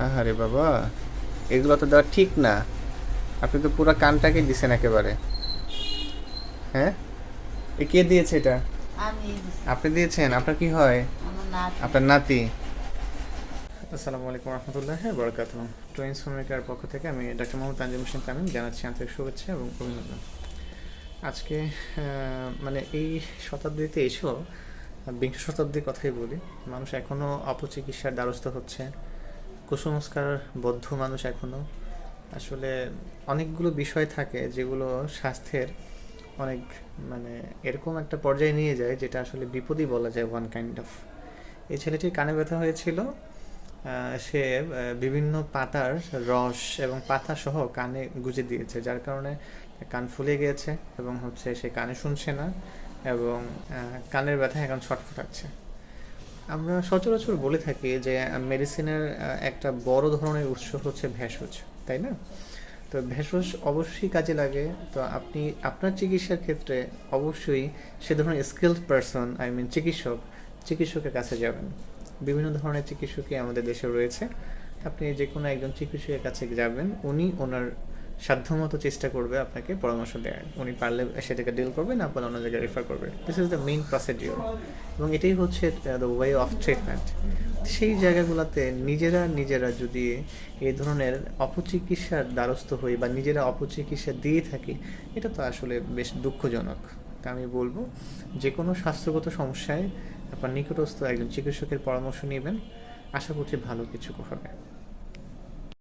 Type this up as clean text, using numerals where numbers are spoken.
আরে বাবা, এগুলো তো দেওয়া ঠিক না। আপনি তো পুরো কানটাকে দিছেন একেবারে। হ্যাঁ, এ কে দিয়েছে এটা? আমি দিছি। আপনি দিয়েছেন? আপনার কি হয়? আমার নাতি। আপনার নাতি? আসসালামু আলাইকুম রহমতুল্লাহ বরকাত। টুইন্স হোমমেকার পক্ষ থেকে আমি ডাক্তার মোহাম্মদ তানজিম হোসেন তামিম জানাচ্ছি আন্তরিক শুভেচ্ছা এবং অভিনন্দন। আজকে মানে এই শতাব্দীতে এসেও, বিংশ শতাব্দীর কথাই বলি, মানুষ এখনও অপচিকিৎসার দ্বারস্থ হচ্ছে। কুসংস্কার বদ্ধ মানুষ এখনও। আসলে অনেকগুলো বিষয় থাকে যেগুলো স্বাস্থ্যের অনেক মানে এরকম একটা পর্যায়ে নিয়ে যায় যেটা আসলে বিপদই বলা যায়, ওয়ান কাইন্ড অফ। এই ছেলেটির কানে ব্যথা হয়েছিল। সে বিভিন্ন পাতার রস এবং পাতা সহ কানে গুঁজে দিয়েছে, যার কারণে কান ফুলে গিয়েছে এবং হচ্ছে সে কানে শুনছে না এবং কানের ব্যথা এখন ছটফটাচ্ছে। আমরা সচরাচর বলে থাকি যে মেডিসিনের একটা বড় ধরনের উৎস হচ্ছে ভেষজ, তাই না? তো ভেষজ অবশ্যই কাজে লাগে। তো আপনি আপনার চিকিৎসার ক্ষেত্রে অবশ্যই সে ধরনের স্কিলড পারসন, আই মিন চিকিৎসকের কাছে যাবেন। বিভিন্ন ধরনের চিকিৎসকই আমাদের দেশে রয়েছে। আপনি যে কোনো একজন চিকিৎসকের কাছে যাবেন, উনি ওনার সাধ্যমতো চেষ্টা করবে আপনাকে পরামর্শ দেওয়ার। উনি পারলে সেটাকে ডিল করবে, না পারলে অন্য জায়গায় রেফার করবে। This is the main procedure এবং এটাই হচ্ছে দ্য ওয়ে অফ ট্রিটমেন্ট। সেই জায়গাগুলোতে নিজেরা যদি এই ধরনের অপচিকিৎসার দ্বারস্থ হই বা নিজেরা অপচিকিৎসা দিয়ে থাকি, এটা তো আসলে বেশ দুঃখজনক। তা আমি বলবো, যে কোনো স্বাস্থ্যগত সমস্যায় আপনার নিকটস্থ একজন চিকিৎসকের পরামর্শ নেবেন। আশা করছি ভালো কিছু হবে।